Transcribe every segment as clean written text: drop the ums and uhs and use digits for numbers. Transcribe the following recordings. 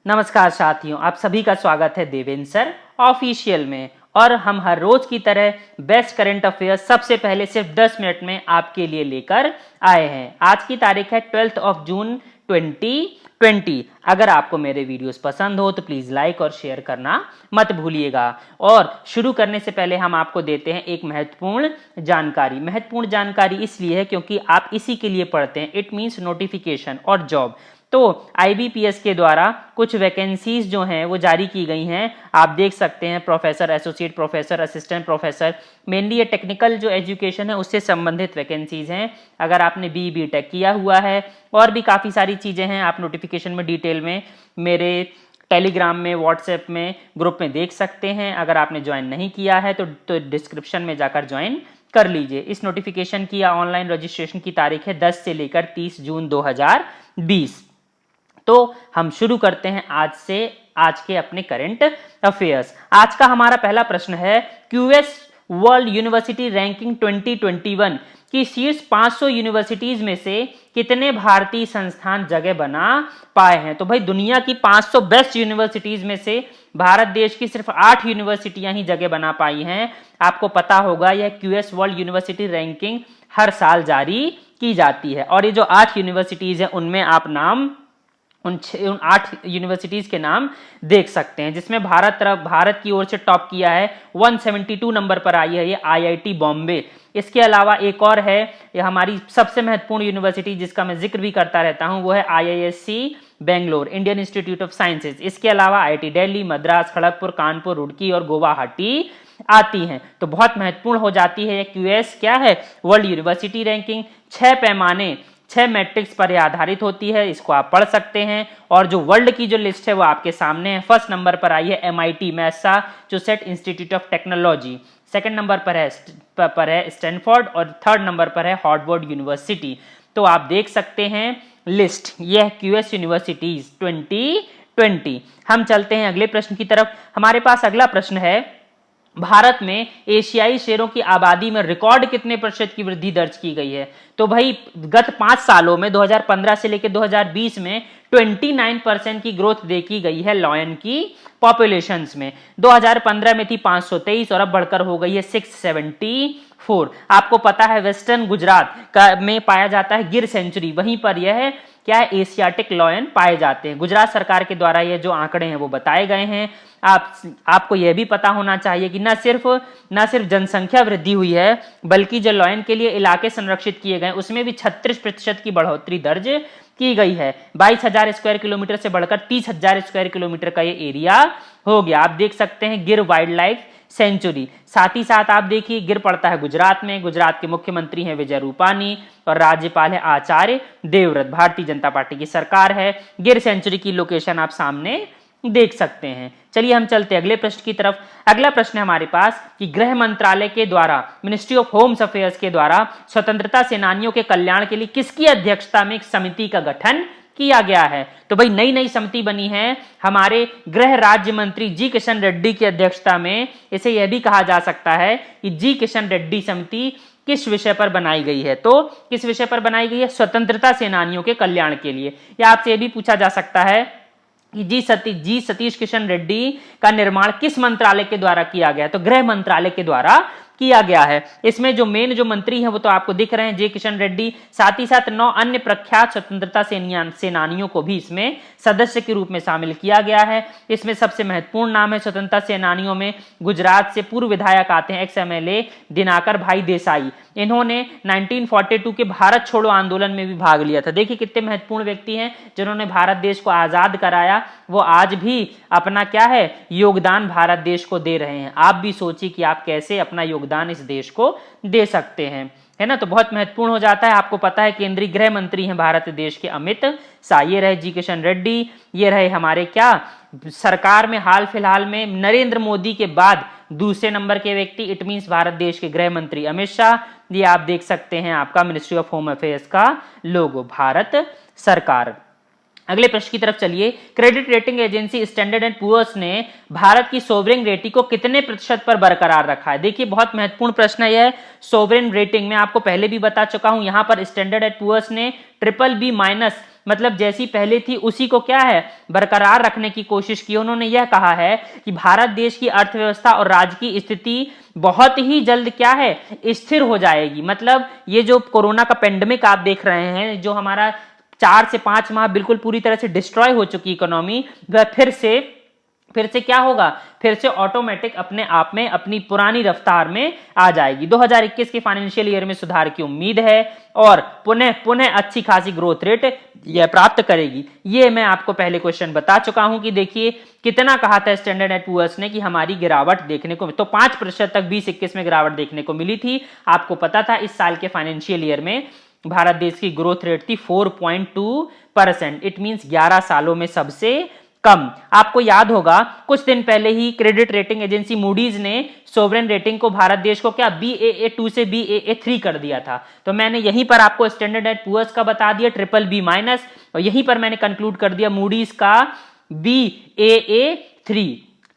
नमस्कार साथियों, आप सभी का स्वागत है देवेंद्र सर ऑफिशियल में। और हम हर रोज की तरह बेस्ट करंट अफेयर्स सबसे पहले सिर्फ 10 मिनट में आपके लिए लेकर आए हैं। आज की तारीख है 12 जून 2020। अगर आपको मेरे वीडियोस पसंद हो तो प्लीज लाइक और शेयर करना मत भूलिएगा। और शुरू करने से पहले हम आपको देते हैं एक महत्वपूर्ण जानकारी इसलिए है क्योंकि आप इसी के लिए पढ़ते हैं। इट मीन्स नोटिफिकेशन और जॉब। तो आईबीपीएस के द्वारा कुछ वैकेंसीज जो हैं वो जारी की गई हैं। आप देख सकते हैं professor, associate professor, assistant professor, mainly ये टेक्निकल जो एजुकेशन है उससे संबंधित वैकेंसीज हैं। अगर आपने बी टेक किया हुआ है और भी काफ़ी सारी चीज़ें हैं, आप नोटिफिकेशन में डिटेल में मेरे टेलीग्राम में, व्हाट्सएप में, ग्रुप में देख सकते हैं। अगर आपने ज्वाइन नहीं किया है तो डिस्क्रिप्शन में जाकर ज्वाइन कर लीजिए। इस नोटिफिकेशन की ऑनलाइन रजिस्ट्रेशन की तारीख है 10 से लेकर 30 जून 2020। तो हम शुरू करते हैं आज के अपने करंट अफेयर्स। आज का हमारा पहला प्रश्न है, क्यूएस वर्ल्ड यूनिवर्सिटी रैंकिंग 2021 की शीर्ष 500 यूनिवर्सिटीज में से कितने भारतीय संस्थान जगह बना पाए हैं? तो भाई दुनिया की 500 बेस्ट यूनिवर्सिटीज में से भारत देश की सिर्फ 8 यूनिवर्सिटियां ही जगह बना पाई हैं। आपको पता होगा यह क्यूएस वर्ल्ड यूनिवर्सिटी रैंकिंग हर साल जारी की जाती है। और ये जो 8 यूनिवर्सिटीज हैं उनमें आप उन 8 यूनिवर्सिटीज के नाम देख सकते हैं, जिसमें भारत की ओर से टॉप किया है, 172 नंबर पर आई है ये आईआईटी बॉम्बे। इसके अलावा एक और है, ये हमारी सबसे महत्वपूर्ण यूनिवर्सिटी जिसका मैं जिक्र भी करता रहता हूं, वो है IISc Bangalore, Indian Institute of sciences. इसके अलावा आईआईटी दिल्ली, मद्रास, खड़गपुर, कानपुर, रुड़की और गुवाहाटी आती हैं। तो बहुत महत्वपूर्ण हो जाती है ये क्यूएस क्या है, वर्ल्ड यूनिवर्सिटी रैंकिंग। 6 मैट्रिक्स पर आधारित होती है, इसको आप पढ़ सकते हैं। और जो वर्ल्ड की जो लिस्ट है वो आपके सामने है। फर्स्ट नंबर पर आई है MIT Massachusetts institute of technology, second number पर है स्टैनफोर्ड और थर्ड नंबर पर है हार्वर्ड यूनिवर्सिटी। तो आप देख सकते हैं लिस्ट, यह क्यूएस यूनिवर्सिटीज 2020। हम चलते हैं अगले प्रश्न की तरफ। हमारे पास अगला प्रश्न है, भारत में एशियाई शेरों की आबादी में रिकॉर्ड कितने प्रतिशत की वृद्धि दर्ज की गई है? तो भाई गत 5 सालों में 2015 से लेकर 2020 में 29% की ग्रोथ देखी गई है लॉयन की पॉपुलेशंस में। 2015 में थी 523 और अब बढ़कर हो गई है 674। आपको पता है वेस्टर्न गुजरात में पाया जाता है गिर सेंचुरी, वहीं पर यह क्या है, एशियाटिक लॉयन पाए जाते हैं। गुजरात सरकार के द्वारा ये जो आंकड़े हैं वो बताए गए हैं। आपको यह भी पता होना चाहिए कि न सिर्फ जनसंख्या वृद्धि हुई है, बल्कि जो लॉयन के लिए इलाके संरक्षित किए गए उसमें भी 36% की बढ़ोतरी दर्ज की गई है। 22,000 स्क्वायर किलोमीटर से बढ़कर 30,000 स्क्वायर किलोमीटर का ये एरिया हो गया। आप देख सकते हैं गिर वाइल्ड लाइफ सेंचुरी। साथ ही साथ आप देखिए गिर पड़ता है गुजरात में। गुजरात के मुख्यमंत्री हैं विजय रूपानी और राज्यपाल है आचार्य देवव्रत। भारतीय जनता पार्टी की सरकार है। गिर सेंचुरी की लोकेशन आप सामने देख सकते हैं। चलिए हम चलते हैं अगले प्रश्न की तरफ। अगला प्रश्न है हमारे पास कि गृह मंत्रालय के द्वारा, मिनिस्ट्री ऑफ होम्स अफेयर्स के द्वारा स्वतंत्रता सेनानियों के कल्याण के लिए किसकी अध्यक्षता में एक समिति का गठन किया गया है? तो भाई नई समिति बनी है हमारे गृह राज्य मंत्री जी किशन रेड्डी की अध्यक्षता में। इसे यह भी कहा जा सकता है कि जी किशन रेड्डी समिति किस विषय पर बनाई गई है? तो किस विषय पर बनाई गई है? स्वतंत्रता सेनानियों के कल्याण के लिए। या आपसे यह भी पूछा जा सकता है कि जी सतीश किशन रेड्डी का निर्माण किस मंत्रालय के द्वारा किया गया? तो गृह मंत्रालय के द्वारा किया गया है। इसमें जो मेन जो मंत्री हैं वो तो आपको दिख रहे हैं, जे किशन रेड्डी। साथ ही साथ 9 अन्य प्रख्यात स्वतंत्रता सेनानियों को भी इसमें सदस्य के रूप में शामिल किया गया है। इसमें सबसे महत्वपूर्ण नाम है स्वतंत्रता सेनानियों में, गुजरात से पूर्व विधायक आते हैं, एक्स एमएलए दिनाकर भाई देसाई। इन्होंने 1942 के भारत छोड़ो आंदोलन में भी भाग लिया था। देखिए कितने महत्वपूर्ण व्यक्ति हैं जिन्होंने भारत देश को आजाद कराया। वो आज भी अपना क्या है, योगदान भारत देश को दे रहे हैं। आप भी सोचिए कि आप कैसे अपना योगदान इस देश को दे सकते हैं, है ना? तो बहुत महत्वपूर्ण हो जाता है। आपको पता है केंद्रीय गृह मंत्री हैं भारत देश के अमित शाह। ये रहे जी किशन रेड्डी। ये रहे हमारे क्या सरकार में हाल फिलहाल में नरेंद्र मोदी के बाद दूसरे नंबर के व्यक्ति, इट मींस भारत देश के गृह मंत्री अमित शाह। ये आप देख सकते हैं आपका मिनिस्ट्री ऑफ होम अफेयर्स का लोगो, भारत सरकार। अगले प्रश्न की तरफ चलिए। Credit rating agency Standard and Poor's ने भारत की सोवरेन रेटिंग को कितने प्रतिशत पर बरकरार रखा है? देखिए बहुत महत्वपूर्ण प्रश्न है यह। सोवरेन रेटिंग में आपको पहले भी बता चुका हूं, यहां पर स्टैंडर्ड एंड पुअर्स ने BBB- मतलब जैसी पहले थी उसी को क्या है बरकरार रखने की कोशिश की। उन्होंने यह कहा है कि भारत देश की अर्थव्यवस्था और राज्य की स्थिति बहुत ही जल्द क्या है स्थिर हो जाएगी। मतलब ये जो कोरोना का पेंडेमिक आप देख रहे हैं, जो हमारा 4 से 5 माह बिल्कुल पूरी तरह से डिस्ट्रॉय हो चुकी इकोनॉमी, वह फिर से क्या होगा, फिर से ऑटोमेटिक अपने आप में अपनी पुरानी रफ्तार में आ जाएगी। 2021 के फाइनेंशियल ईयर में सुधार की उम्मीद है और पुनः अच्छी खासी ग्रोथ रेट यह प्राप्त करेगी। ये मैं आपको पहले क्वेश्चन बता चुका हूं कि देखिए कितना कहा था स्टैंडर्ड एंड पुअर्स ने कि हमारी गिरावट देखने को, तो 5% तक 2021 में गिरावट देखने को मिली थी। आपको पता था इस साल के फाइनेंशियल ईयर में भारत देश की ग्रोथ रेट थी 4.2%। इट मींस 11 सालों में सबसे कम। आपको याद होगा कुछ दिन पहले ही क्रेडिट रेटिंग एजेंसी मूडीज ने सोवरेन रेटिंग को भारत देश को क्या BAA2 से BAA3 कर दिया था। तो मैंने यहीं पर आपको स्टैंडर्ड एंड पुअर्स का बता दिया BBB- और यहीं पर मैंने कंक्लूड कर दिया मूडीज का BAA3।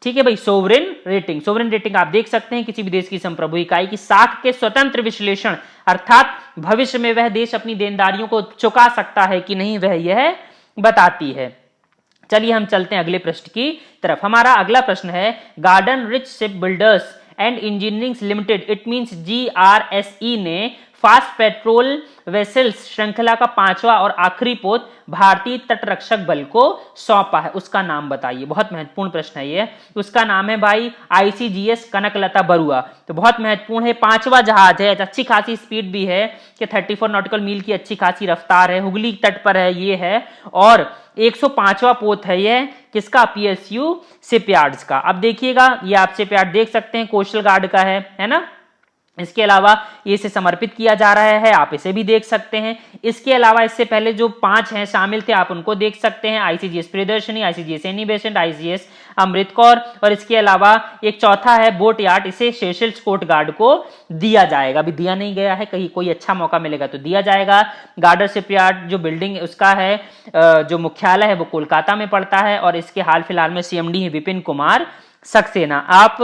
ठीक है भाई। सोवरेन रेटिंग आप देख सकते हैं किसी भी देश की संप्रभु इकाई की साख के स्वतंत्र विश्लेषण, अर्थात भविष्य में वह देश अपनी देनदारियों को चुका सकता है कि नहीं, वह यह बताती है। चलिए हम चलते हैं अगले प्रश्न की तरफ। हमारा अगला प्रश्न है garden rich ship builders and engineering limited it means GRSE ने फास्ट पेट्रोल वेसल्स श्रृंखला का 5वां और आखिरी पोत भारतीय तटरक्षक बल को सौंपा है। उसका नाम बताइए। बहुत महत्वपूर्ण प्रश्न है ये। उसका नाम है भाई ICGS कनकलता बरुआ। तो बहुत महत्वपूर्ण है। 5वां जहाज है, अच्छी खासी स्पीड भी है कि 34 नॉटिकल मील की अच्छी खासी रफ्तार है, हुगली तट पर है ये है, और 105वां पोत है ये किसका, PSU शिपयार्ड्स का। अब देखिएगा ये आप शिपयार्ड देख सकते हैं, कोस्टल गार्ड का है ना। इसके अलावा ये इसे समर्पित किया जा रहा है, आप इसे भी देख सकते हैं। इसके अलावा इससे पहले जो 5 हैं शामिल थे आप उनको देख सकते हैं, ICGS Priyadarshini, ICGS Annie Besant, ICGS Amrit Kaur, और इसके अलावा एक चौथा है बोट यार्ड, इसे सेशल्स कोस्ट गार्ड को दिया जाएगा। अभी दिया नहीं गया है, कहीं कोई अच्छा मौका मिलेगा तो दिया जाएगा। गार्डर शिपयार्ड जो बिल्डिंग उसका है जो मुख्यालय है वो कोलकाता में पड़ता है, और इसके हाल फिलहाल में CMD है विपिन कुमार सक्सेना। आप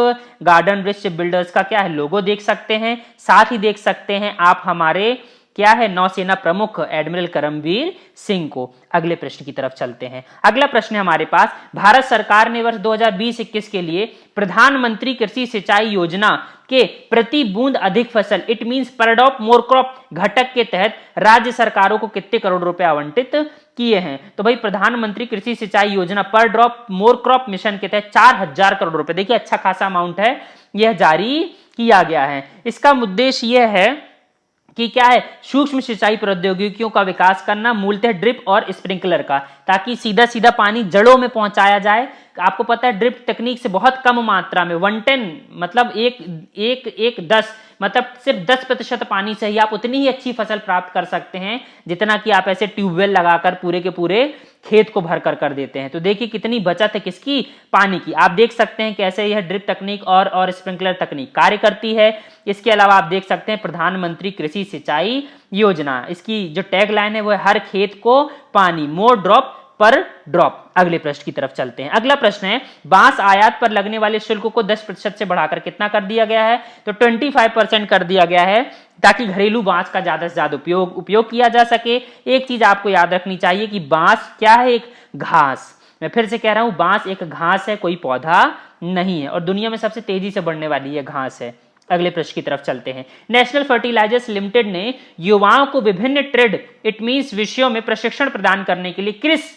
गार्डन रिच शिप बिल्डर्स का क्या है लोगो देख सकते हैं, साथ ही देख सकते हैं आप हमारे क्या है नौसेना प्रमुख एडमिरल करमवीर सिंह को। अगले प्रश्न की तरफ चलते हैं। अगला प्रश्न है हमारे पास, भारत सरकार ने वर्ष 2020-21 के लिए प्रधानमंत्री कृषि सिंचाई योजना के प्रति बूंद अधिक फसल इट मींस पर ड्रॉप मोर क्रॉप घटक के तहत राज्य सरकारों को कितने करोड़ रुपए आवंटित किए हैं। तो भाई प्रधानमंत्री कृषि सिंचाई योजना पर ड्रॉप मोर क्रॉप मिशन के तहत 4000 करोड़ रुपए, देखिए अच्छा खासा अमाउंट है, यह जारी किया गया है। इसका उद्देश्य यह है कि क्या है सूक्ष्म सिंचाई प्रौद्योगिकियों का विकास करना, मूलतः ड्रिप और स्प्रिंकलर का, ताकि सीधा सीधा पानी जड़ों में पहुंचाया जाए। आपको पता है ड्रिप टेक्निक से बहुत कम मात्रा में 110 मतलब एक 10 मतलब सिर्फ 10% पानी से ही आप उतनी ही अच्छी फसल प्राप्त कर सकते हैं जितना कि आप ऐसे ट्यूबवेल लगाकर पूरे के पूरे खेत को भर कर देते हैं। तो देखिए कितनी बचत है किसकी, पानी की। आप देख सकते हैं कैसे यह ड्रिप तकनीक और स्प्रिंकलर तकनीक कार्य करती है। इसके अलावा आप देख सकते हैं प्रधानमंत्री कृषि सिंचाई योजना, इसकी जो टैग लाइन है वो हर खेत को पानी, मोर ड्रॉप पर ड्रॉप। अगले प्रश्न की तरफ चलते हैं। अगला प्रश्न है बांस आयात पर लगने वाले शुल्क को 10% से बढ़ाकर कितना कर दिया गया है। तो 25% कर दिया गया है ताकि घरेलू बांस का ज्यादा से ज्यादा उपयोग किया जा सके। एक चीज आपको याद रखनी चाहिए कि बांस क्या है, एक घास। मैं फिर से कह रहा हूं बांस एक घास है, कोई पौधा नहीं है, और दुनिया में सबसे तेजी से बढ़ने वाली यह घास है। अगले प्रश्न की तरफ चलते हैं। नेशनल फर्टिलाइजर्स लिमिटेड ने युवाओं को विभिन्न ट्रेड इट मींस विषयों में प्रशिक्षण प्रदान करने के लिए किस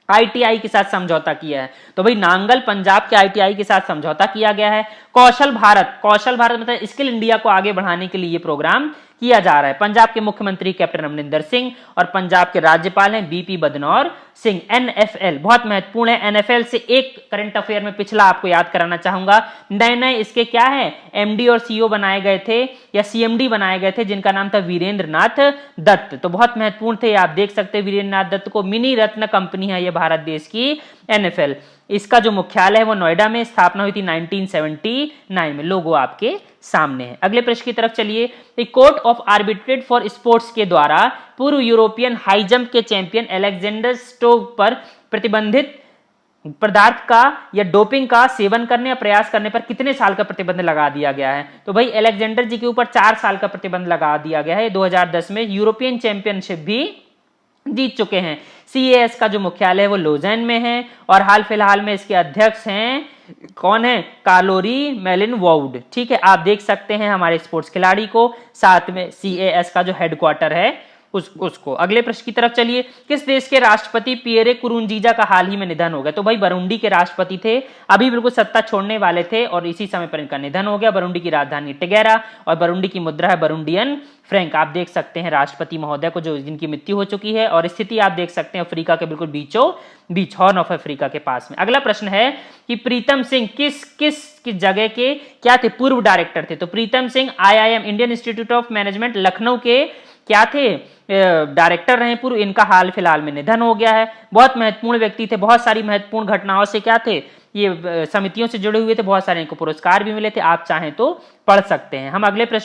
ITI के साथ समझौता किया है। तो भाई नांगल पंजाब के ITI के साथ समझौता किया गया है। कौशल भारत मतलब स्किल इंडिया को आगे बढ़ाने के लिए ये प्रोग्राम किया जा रहा है। पंजाब के मुख्यमंत्री कैप्टन अमरिंदर सिंह और पंजाब के राज्यपाल हैं BP बदनौर सिंह। NFL बहुत महत्वपूर्ण है। NFL से एक करंट अफेयर में पिछला आपको याद कराना चाहूंगा। नए इसके क्या है MD और CEO बनाए गए थे या CMD बनाए गए थे जिनका नाम था वीरेंद्र नाथ दत्त। तो बहुत महत्वपूर्ण थे, आप देख सकते हैं वीरेंद्र नाथ दत्त को। मिनी रत्न कंपनी है ये भारत देश की NFL। इसका जो मुख्यालय है वो नोएडा में, स्थापना हुई थी 1979 में। लोगो आपके सामने है। अगले प्रश्न की तरफ चलिए। Court of arbitrate for sports के द्वारा पूर्व यूरोपियन हाई जंप के चैंपियन अलेक्जेंडर स्टोव पर प्रतिबंधित पदार्थ का या डोपिंग का सेवन करने या प्रयास करने पर कितने साल का प्रतिबंध लगा दिया गया है। तो भाई अलेक्जेंडर जी के ऊपर 4 साल का प्रतिबंध लगा दिया गया है। 2010 में यूरोपियन चैंपियनशिप भी जीत चुके हैं। CAS का जो मुख्यालय है वो लोजेन में है और हाल फिलहाल में इसके अध्यक्ष हैं, कौन है, कालोरी मेलिन वाउड। ठीक है, आप देख सकते हैं हमारे स्पोर्ट्स खिलाड़ी को, साथ में CAS का जो हेडक्वार्टर है उसको। अगले प्रश्न की तरफ चलिए। किस देश के राष्ट्रपति पियरे कुरुंजीजा का हाल ही में निधन हो गया? तो भाई बरूंडी के राष्ट्रपति थे, अभी बिल्कुल सत्ता छोड़ने वाले थे और इसी समय पर इनका निधन हो गया। बरूंडी की राजधानी टिगेरा और बरूंडी की मुद्रा है बरूंडियन फ्रैंक। आप देख सकते हैं राष्ट्रपति महोदय को, जो जिनकी मृत्यु हो चुकी है, और स्थिति आप देख सकते हैं अफ्रीका के बिल्कुल बीचों बीच, हॉर्न ऑफ अफ्रीका के पास में। अगला प्रश्न है कि प्रीतम सिंह किस जगह के क्या थे? पूर्व डायरेक्टर थे। तो Pritam Singh IIM Indian Institute of Management Lucknow के क्या थे? डायरेक्टर रहे पूर्व। इनका हाल फिलहाल में निधन हो गया है। बहुत महत्वपूर्ण व्यक्ति थे, बहुत सारी महत्वपूर्ण घटनाओं से क्या थे, ये समितियों से जुड़े हुए थे, बहुत सारे इनको पुरस्कार भी मिले थे। आप चाहें तो पढ़ सकते हैं। हम अगले प्रश्न